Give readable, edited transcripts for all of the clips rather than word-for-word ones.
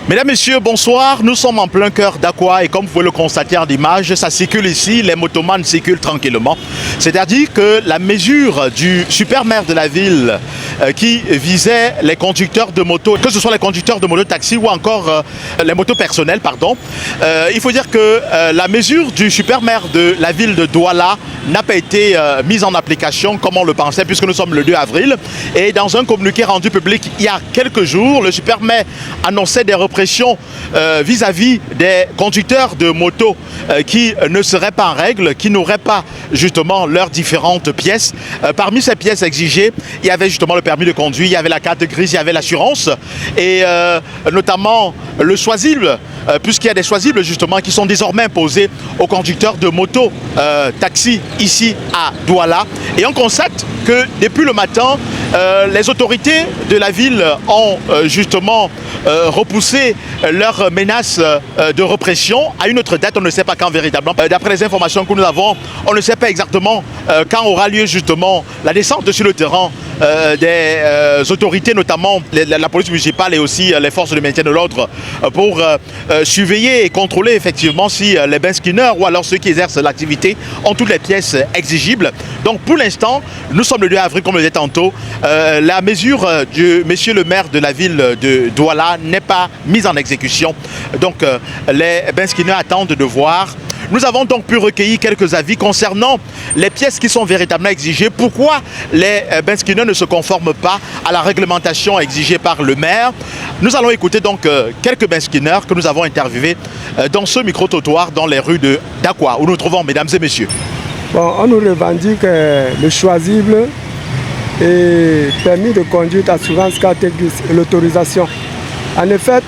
Mesdames, Messieurs, bonsoir. Nous sommes en plein cœur d'Aqua et comme vous pouvez le constater en image, ça circule ici, les motomanes circulent tranquillement. C'est-à-dire que la mesure du super maire de la ville qui visait les conducteurs de moto, que ce soit les conducteurs de moto-taxi ou encore les motos personnelles, pardon, il faut dire que la mesure du super maire de la ville de Douala n'a pas été mise en application comme on le pensait puisque nous sommes le 2 avril. Et dans un communiqué rendu public il y a quelques jours, le super maire annonçait des repressions vis-à-vis des conducteurs de moto qui ne seraient pas en règle, qui n'auraient pas justement leurs différentes pièces. Parmi ces pièces exigées, il y avait justement le permis de conduire, il y avait la carte grise, il y avait l'assurance et notamment le soisible, puisqu'il y a des soisibles justement qui sont désormais imposés aux conducteurs de moto taxi ici à Douala. Et on constate que depuis le matin, les autorités de la ville ont justement repoussé leurs menaces de répression à une autre date, on ne sait pas quand véritablement. D'après les informations que nous avons, on ne sait pas exactement quand aura lieu justement la descente sur le terrain des autorités, notamment la police municipale et aussi les forces de maintien de l'ordre pour surveiller et contrôler effectivement si les benz skinners ou alors ceux qui exercent l'activité ont toutes les pièces exigibles. Donc pour l'instant, nous sommes le 2 avril comme je le disais tantôt, la mesure de monsieur le maire de la ville de Douala n'est pas mise en exécution. Donc les benz skinners attendent de voir. Nous avons donc pu recueillir quelques avis concernant les pièces qui sont véritablement exigées. Pourquoi les benz skinners ne se conforment pas à la réglementation exigée par le maire? Nous allons écouter donc quelques benz skinners que nous avons interviewés dans ce micro-trottoir dans les rues d'Aqua, où nous trouvons, mesdames et messieurs. Bon, on nous revendique le choisible et permis de conduite, assurance, carte grise et l'autorisation. En effet,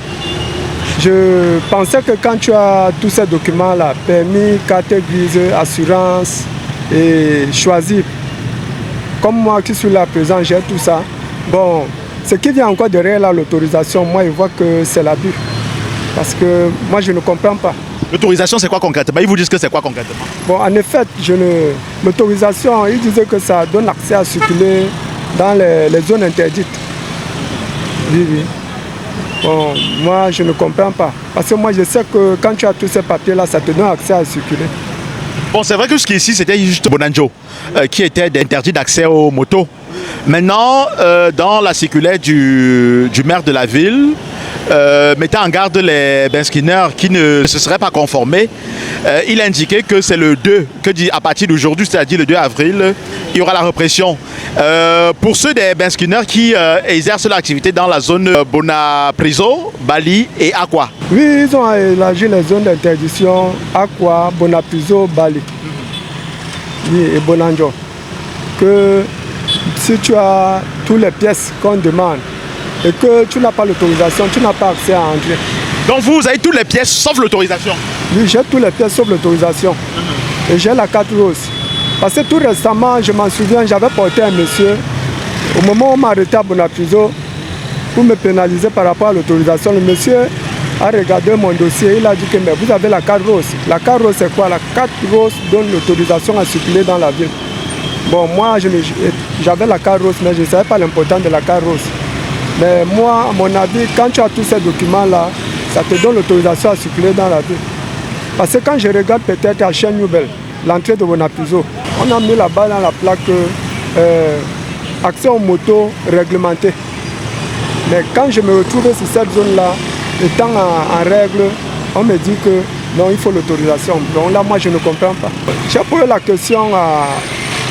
je pensais que quand tu as tous ces documents-là, permis, carte grise, assurance et choisir, comme moi qui suis là présent, j'ai tout ça. Bon, ce qui vient encore derrière là, l'autorisation, moi je vois que c'est l'abus. Parce que moi je ne comprends pas. L'autorisation c'est quoi concrètement? Ils vous disent que c'est quoi concrètement? Bon, en effet, l'autorisation, ils disaient que ça donne accès à circuler dans les zones interdites. Oui, oui. Bon, moi, je ne comprends pas. Parce que moi, je sais que quand tu as tous ces papiers-là, ça te donne accès à circuler. Bon, c'est vrai que jusqu'ici, c'était juste Bonanjo qui était interdit d'accès aux motos. Maintenant, dans la circulaire du maire de la ville, mettant en garde les benz skinners qui ne se seraient pas conformés, il indiquait que c'est le 2, que dit à partir d'aujourd'hui, c'est-à-dire le 2 avril, il y aura la répression. Pour ceux des benz skinners qui exercent l'activité dans la zone Bonapriso, Bali et Aqua. Oui, ils ont élargi les zones d'interdiction Aqua, Bonapriso, Bali oui, et Bonanjo. Que si tu as toutes les pièces qu'on demande et que tu n'as pas l'autorisation, tu n'as pas accès à entrer. Donc vous avez toutes les pièces sauf l'autorisation? Oui, j'ai toutes les pièces sauf l'autorisation. Et j'ai la carte rose. Parce que tout récemment, je m'en souviens, j'avais porté un monsieur, au moment où on m'a arrêté à Bonapriso, pour me pénaliser par rapport à l'autorisation, le monsieur a regardé mon dossier, il a dit que mais vous avez la carte rose. La carte rose c'est quoi? La carte rose donne l'autorisation à circuler dans la ville. Bon, moi j'avais la carte rose, mais je ne savais pas l'importance de la carte rose. Mais moi, à mon avis, quand tu as tous ces documents-là, ça te donne l'autorisation à circuler dans la ville. Parce que quand je regarde peut-être à Chaîne Nouvelle, l'entrée de Bonapriso, on a mis là-bas dans la plaque accès aux motos réglementé. Mais quand je me retrouve sur cette zone-là, étant en règle, on me dit que non, il faut l'autorisation. Donc là, moi, je ne comprends pas. J'ai posé la question à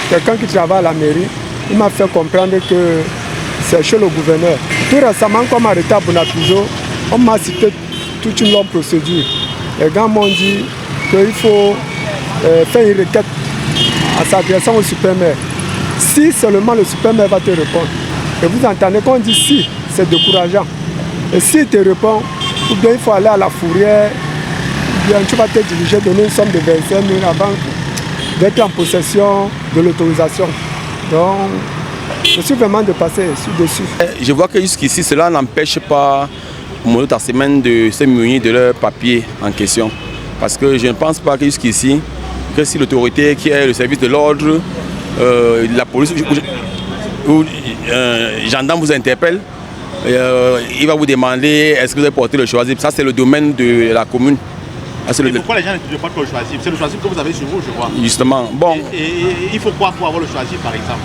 quelqu'un qui travaille à la mairie. Il m'a fait comprendre que c'est chez le gouverneur. Tout récemment, comme arrêté à Bonapriso, on m'a cité toute une longue procédure. Les gars m'ont dit qu'il faut faire une requête en s'adressant au super maire. Si seulement le super maire va te répondre. Et vous entendez qu'on dit si, c'est décourageant. Et s'il te répond, ou bien il faut aller à la fourrière, ou bien tu vas te diriger, donner une somme de 25 000 avant d'être en possession de l'autorisation. Donc, je suis vraiment dépassé, je suis dessus. Je vois que jusqu'ici, cela n'empêche pas aux mototaximens de se munir de leurs papiers en question. Parce que je ne pense pas que jusqu'ici, que si l'autorité qui est le service de l'ordre, la police ou gendarme vous interpelle, il va vous demander est-ce que vous avez porté le choisible. Ça, c'est le domaine de la commune. Pourquoi les gens ne portent pas le choisible? C'est le choisible que vous avez sur vous, je crois. Justement. Bon. Et il faut quoi pour avoir le choisible, par exemple?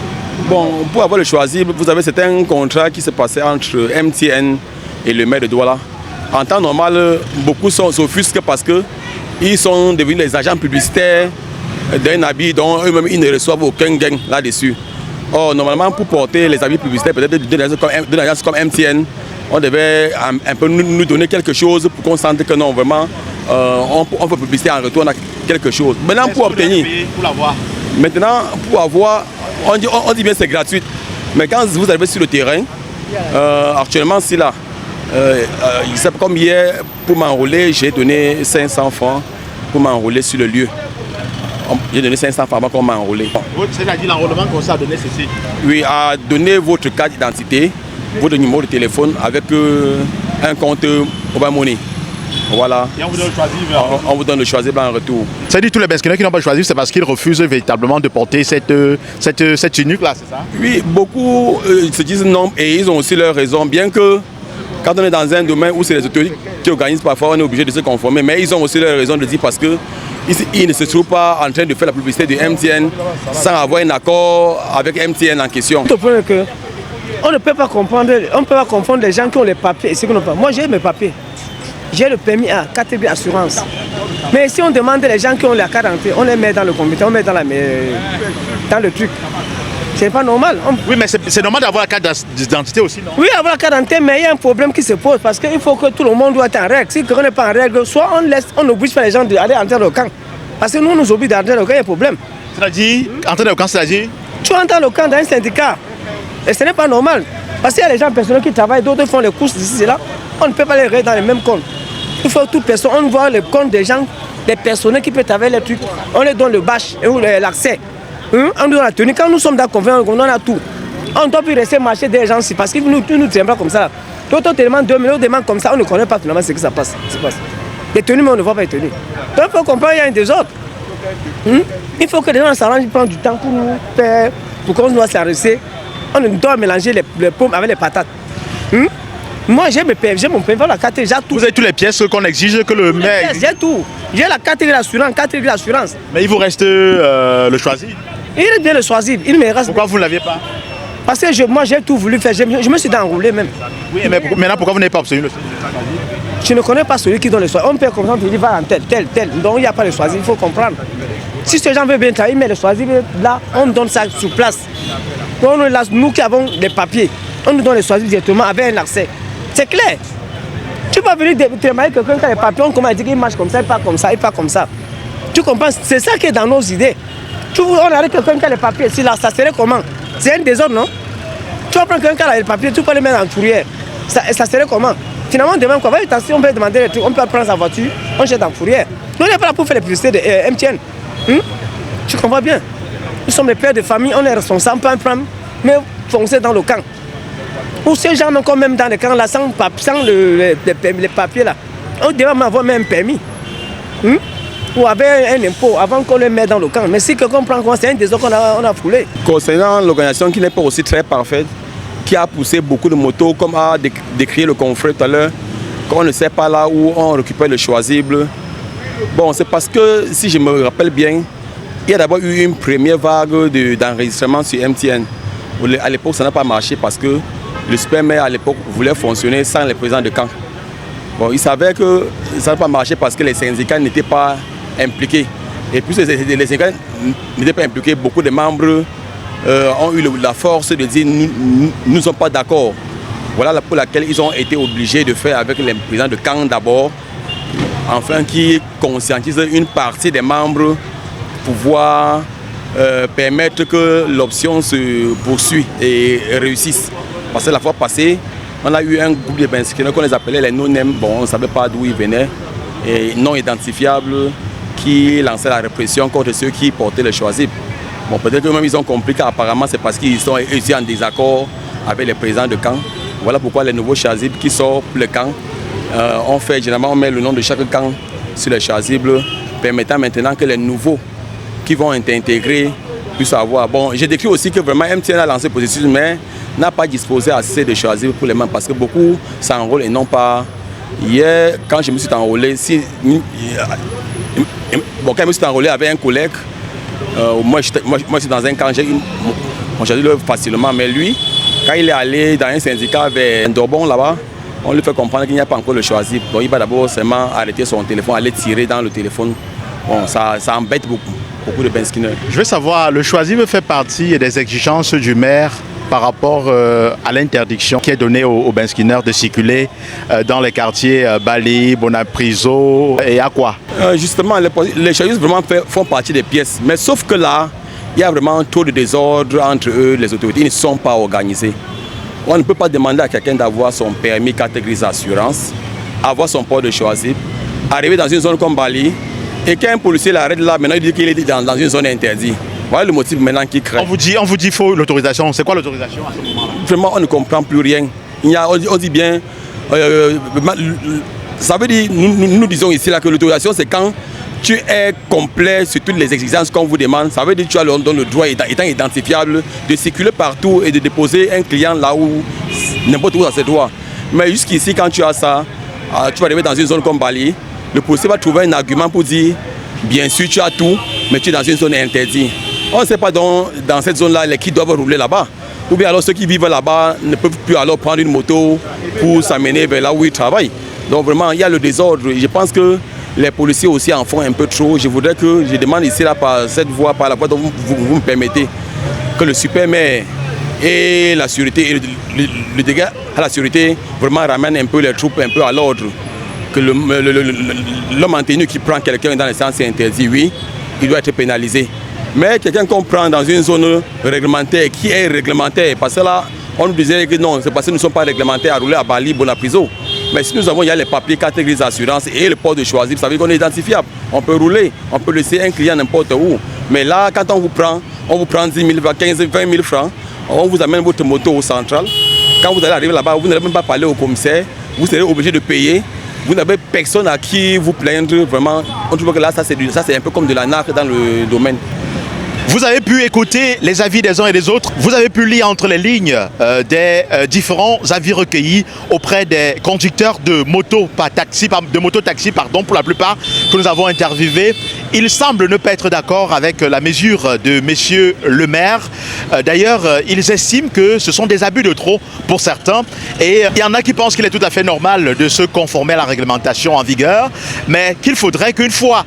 Bon, pour avoir le choisible, vous avez certains contrats qui se passaient entre MTN et le maire de Douala. En temps normal, beaucoup s'offusquent parce qu'ils sont devenus les agents publicitaires d'un habit dont eux-mêmes ils ne reçoivent aucun gain là-dessus. Or, normalement, pour porter les habits publicitaires, peut-être d'une agence comme MTN, on devait un peu nous donner quelque chose pour qu'on sente que non, vraiment, on peut publiciter en retour, on a quelque chose. Maintenant, pour obtenir, pour avoir, on dit bien c'est gratuit. Mais quand vous arrivez sur le terrain, actuellement, c'est là. Comme hier, pour m'enrôler, j'ai donné 500 francs pour m'enrôler sur le lieu. J'ai donné 500 francs pour m'enrôler. C'est-à-dire l'enrôlement qu'on a donné ceci? Oui, à donner votre carte d'identité, votre numéro de téléphone avec un compte Mobile Money. Voilà. Et on vous donne le choisible. On vous donne le choisible en retour. C'est-à-dire tous les Besquinois qui n'ont pas choisi, c'est parce qu'ils refusent véritablement de porter cette tunique-là, c'est ça? Oui, beaucoup se disent non et ils ont aussi leur raison, bien que quand on est dans un domaine où c'est les autorités qui organisent parfois, on est obligé de se conformer, mais ils ont aussi leur raison de dire parce que ils ne se trouvent pas en train de faire la publicité de MTN sans avoir un accord avec MTN en question. On ne peut pas comprendre, on ne peut pas confondre les gens qui ont les papiers et ceux qui n'ont pas. Moi j'ai mes papiers, j'ai le permis A, catégorie assurance. Mais si on demande les gens qui ont la carte d'identité, on les met dans le comité, on met dans le truc. C'est pas normal. Oui, mais c'est normal d'avoir la carte d'identité aussi, non? Oui, avoir la carte d'identité, mais il y a un problème qui se pose parce qu'il faut que tout le monde doit être en règle. Si quelqu'un n'est pas en règle, soit on n'oblige pas les gens d'aller entrer dans le camp. Parce que nous, on nous oblige d'entrer dans le camp, il y a un problème. C'est-à-dire, entrer dans le camp, c'est-à-dire? Tu entres dans le camp d'un syndicat. Et ce n'est pas normal. Parce qu'il y a les gens personnels qui travaillent, d'autres font les courses d'ici et là. On ne peut pas les régler dans les mêmes comptes. Il faut toute personne, on voit les comptes des gens, des personnels qui peuvent travailler les trucs. On les donne le bâche ou l'accès. On doit la tenue. Quand nous sommes dans confiance, on a tout. On ne doit plus rester marcher des gens ici parce qu'ils nous tiennent pas comme ça. D'autres te demandent 2 millions, demandent comme ça, on ne connaît pas finalement ce qui se passe. Les tenues, mais on ne voit pas les tenues. Donc il faut comprendre, il y a un désordre. Il faut que les gens s'arrangent, prennent du temps pour nous faire, pour qu'on doit s'arrêter. On doit mélanger les pommes avec les patates. Moi j'ai mon permis, la carte, j'ai tout. Vous avez toutes les pièces qu'on exige que le maire... J'ai tout. J'ai la carte d'assurance, Mais il vous reste le choisir. Il est bien le choisir. Il me reste... Pourquoi vous ne l'aviez pas? Parce que moi j'ai tout voulu faire. Je me suis enroulé même. Oui, mais maintenant pourquoi vous n'avez pas obtenu le choisir? Je ne connais pas celui qui donne le choisir. On peut comprendre qu'il va en tel. Donc il n'y a pas le choisir, il faut comprendre. Si ces gens veulent bien travailler, mais le choisir, là, on donne ça sur place. Donc nous qui avons des papiers, on nous donne le choisir directement avec un accès. C'est clair. Tu peux venir témoigner quelqu'un qui a les papiers, on commence à dire qu'il marche comme ça, il part comme ça, il part comme ça. Tu comprends? C'est ça qui est dans nos idées. On arrête quelqu'un qui a les papiers, si là, ça serait comment? C'est un désordre, non? Tu vas prendre quelqu'un qui a les papiers, tu peux les mettre en fourrière. Ça serait comment? Finalement, demain, quoi? On peut demander les trucs, on peut prendre sa voiture, on jette en fourrière. Nous, on n'est pas là pour faire les publicités de MTN. Tu comprends bien? Nous sommes les pères de famille, on est responsables, mais foncer dans le camp. Ou ces gens quand même dans les camps là, sans les papiers là, on devrait avoir même un permis. Ou avec un impôt avant qu'on les mette dans le camp. Mais si quelqu'un prend compte, c'est un désordre qu'on a foulé. Concernant l'organisation qui n'est pas aussi très parfaite, qui a poussé beaucoup de motos, comme a décrit le confrère tout à l'heure, qu'on ne sait pas là où on récupère le choisible. Bon, c'est parce que, si je me rappelle bien, il y a d'abord eu une première vague d'enregistrement sur MTN. À l'époque, ça n'a pas marché parce que le supermaire à l'époque voulait fonctionner sans les présidents de camp. Bon, il savait que ça n'a pas marché parce que les syndicats n'étaient pas impliqués. Et puis les syndicats n'étaient pas impliqués, beaucoup de membres ont eu la force de dire nous ne sommes pas d'accord. Voilà pour laquelle ils ont été obligés de faire avec les présidents de camp d'abord, afin qu'ils conscientisent une partie des membres pour pouvoir permettre que l'option se poursuive et réussisse. Parce que la fois passée, on a eu un groupe de Benskinois qu'on les appelait les no-name. Bon, on ne savait pas d'où ils venaient, et non identifiables, qui lançaient la répression contre ceux qui portaient le choisible. Bon, peut-être qu'eux-mêmes ils ont compris qu'apparemment c'est parce qu'ils sont en désaccord avec les présidents de camp. Voilà pourquoi les nouveaux choisibles qui sortent pour le camp, généralement on met le nom de chaque camp sur les choisibles, permettant maintenant que les nouveaux qui vont être intégrés puissent avoir. Bon, j'ai décrit aussi que vraiment MTN a lancé le processus, mais n'a pas disposé assez de choisir pour les membres parce que beaucoup s'enrôlent et non pas. Hier, quand je me suis enrôlé, quand je me suis enrôlé avec un collègue, moi je suis dans un camp, j'ai choisi facilement, mais lui, quand il est allé dans un syndicat vers Dorbon là-bas, on lui fait comprendre qu'il n'y a pas encore le choisi. Donc il va d'abord seulement arrêter son téléphone, aller tirer dans le téléphone. Bon, ça embête beaucoup de benskinners. Je veux savoir, le choisi fait partie des exigences du maire par rapport à l'interdiction qui est donnée aux benskinners de circuler dans les quartiers Bali, Bonapriso et Aqua. Justement, les choisis vraiment font partie des pièces. Mais sauf que là, il y a vraiment trop de désordre entre eux, les autorités. Ils ne sont pas organisés. On ne peut pas demander à quelqu'un d'avoir son permis carte grise d'assurance, avoir son port de choisi, arriver dans une zone comme Bali, et qu'un policier l'arrête là, maintenant il dit qu'il est dans une zone interdite. Voilà le motif maintenant qui crée. On vous dit faut l'autorisation. C'est quoi l'autorisation à ce moment-là? Vraiment, on ne comprend plus rien. On dit bien, ça veut dire, nous disons ici là, que l'autorisation c'est quand tu es complet sur toutes les exigences qu'on vous demande. Ça veut dire que tu as le droit, étant identifiable, de circuler partout et de déposer un client là où, n'importe où à ses droits. Mais jusqu'ici, quand tu as ça, tu vas arriver dans une zone comme Bali, le policier va trouver un argument pour dire, bien sûr tu as tout, mais tu es dans une zone interdite. On ne sait pas dans cette zone-là qui doivent rouler là-bas. Ou bien alors ceux qui vivent là-bas ne peuvent plus alors prendre une moto pour s'amener vers là où ils travaillent. Donc vraiment, il y a le désordre. Je pense que les policiers aussi en font un peu trop. Je voudrais que, je demande ici là, par cette voie, par la voie dont vous me permettez, que le super-maire et la sûreté, et le dégât à la sûreté vraiment ramènent un peu les troupes un peu à l'ordre. Que l'homme en tenue qui prend quelqu'un dans les sens interdits, oui, il doit être pénalisé. Mais quelqu'un qu'on prend dans une zone réglementaire, qui est réglementaire, parce que là, on nous disait que non, c'est parce que nous ne sommes pas réglementés à rouler à Bali, Bonapriso. Mais si nous avons, il y a les papiers, carte grise d'assurance et le port de choisir, ça veut dire qu'on est identifiable. On peut rouler, on peut laisser un client n'importe où. Mais là, quand on vous prend 10 000, 15 000, 20 000 francs, on vous amène votre moto au central. Quand vous allez arriver là-bas, vous n'allez même pas parler au commissaire, vous serez obligé de payer. Vous n'avez personne à qui vous plaindre, vraiment. On trouve que là, ça c'est un peu comme de la narque dans le domaine. Vous avez pu écouter les avis des uns et des autres. Vous avez pu lire entre les lignes des différents avis recueillis auprès des conducteurs de moto-taxi, pour la plupart, que nous avons interviewés. Ils semblent ne pas être d'accord avec la mesure de monsieur le maire. D'ailleurs, ils estiment que ce sont des abus de trop pour certains. Et il y en a qui pensent qu'il est tout à fait normal de se conformer à la réglementation en vigueur, mais qu'il faudrait qu'une fois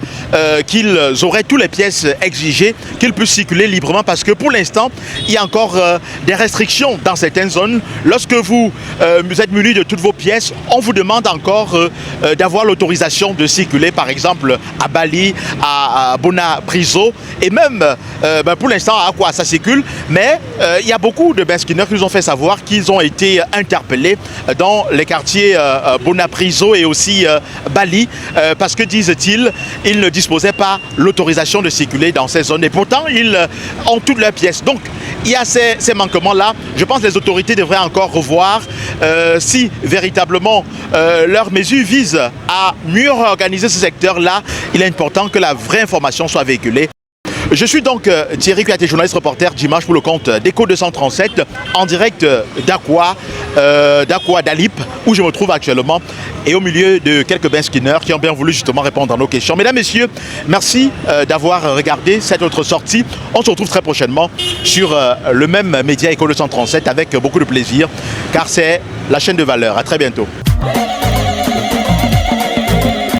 qu'ils auraient toutes les pièces exigées, qu'ils puissent circuler librement, parce que pour l'instant, il y a encore des restrictions dans certaines zones. Lorsque vous êtes muni de toutes vos pièces, on vous demande encore d'avoir l'autorisation de circuler, par exemple à Bali, à Bonapriso, et même pour l'instant à quoi ça circule. Mais il y a beaucoup de benskinners qui nous ont fait savoir qu'ils ont été interpellés dans les quartiers Bonapriso et aussi Bali, parce que, disent-ils, ils ne disposaient pas l'autorisation de circuler dans ces zones. Et pourtant, ils ont toutes leurs pièces. Donc, il y a ces manquements-là. Je pense que les autorités devraient encore revoir si véritablement leurs mesures visent à mieux organiser ce secteur-là. Il est important que la vraie information soit véhiculée. Je suis donc Thierry Kouyaté, journaliste reporter d'Images pour le compte d'Echo 237, en direct d'Aqua d'Alip, où je me trouve actuellement, et au milieu de quelques benskinners qui ont bien voulu justement répondre à nos questions. Mesdames, Messieurs, merci d'avoir regardé cette autre sortie. On se retrouve très prochainement sur le même média Echo 237 avec beaucoup de plaisir, car c'est la chaîne de valeur. À très bientôt.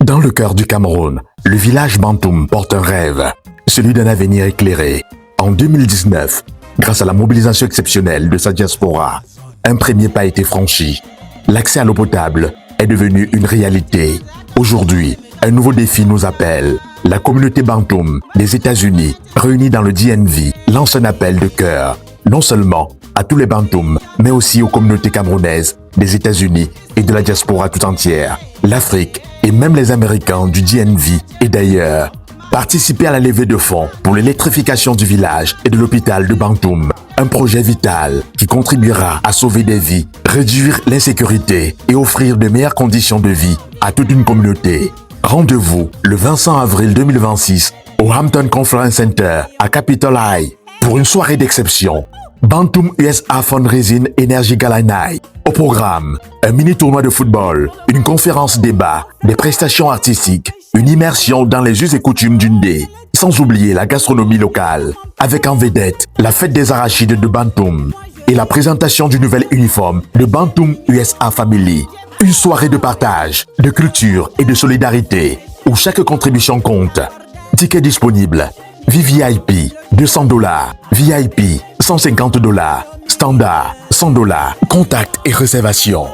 Dans le cœur du Cameroun, le village Bantoum porte un rêve, celui d'un avenir éclairé. En 2019, grâce à la mobilisation exceptionnelle de sa diaspora, un premier pas a été franchi. L'accès à l'eau potable est devenu une réalité. Aujourd'hui, un nouveau défi nous appelle. La communauté Bantoum des États-Unis, réunie dans le DNV, lance un appel de cœur, non seulement à tous les Bantoum, mais aussi aux communautés camerounaises des États-Unis et de la diaspora tout entière, l'Afrique et même les Américains du DNV et d'ailleurs. Participer à la levée de fonds pour l'électrification du village et de l'hôpital de Bantoum. Un projet vital qui contribuera à sauver des vies, réduire l'insécurité et offrir de meilleures conditions de vie à toute une communauté. Rendez-vous le 25 avril 2026 au Hampton Conference Center à Capitol High pour une soirée d'exception. Bantum USA Fundraising Energy Gala Night. Au programme, un mini-tournoi de football, une conférence débat, des prestations artistiques, une immersion dans les us et coutumes du Ndé, sans oublier la gastronomie locale, avec en vedette la fête des arachides de Bantum et la présentation du nouvel uniforme de Bantum USA Family. Une soirée de partage, de culture et de solidarité, où chaque contribution compte. Tickets disponibles. VVIP, $200. VIP, $150. Standard, $100. Contact et réservation.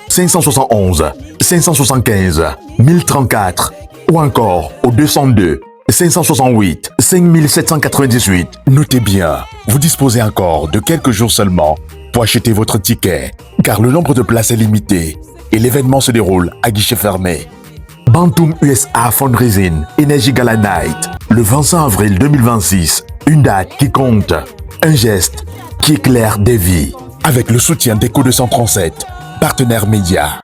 571 575 1034 ou encore au 202 568 5798. Notez bien, vous disposez encore de quelques jours seulement pour acheter votre ticket, car le nombre de places est limité et l'événement se déroule à guichet fermé. Bantum USA Fundraising Energy Gala Night, le 25 avril 2026, une date qui compte, un geste qui éclaire des vies, avec le soutien d'Echo 237, partenaire média.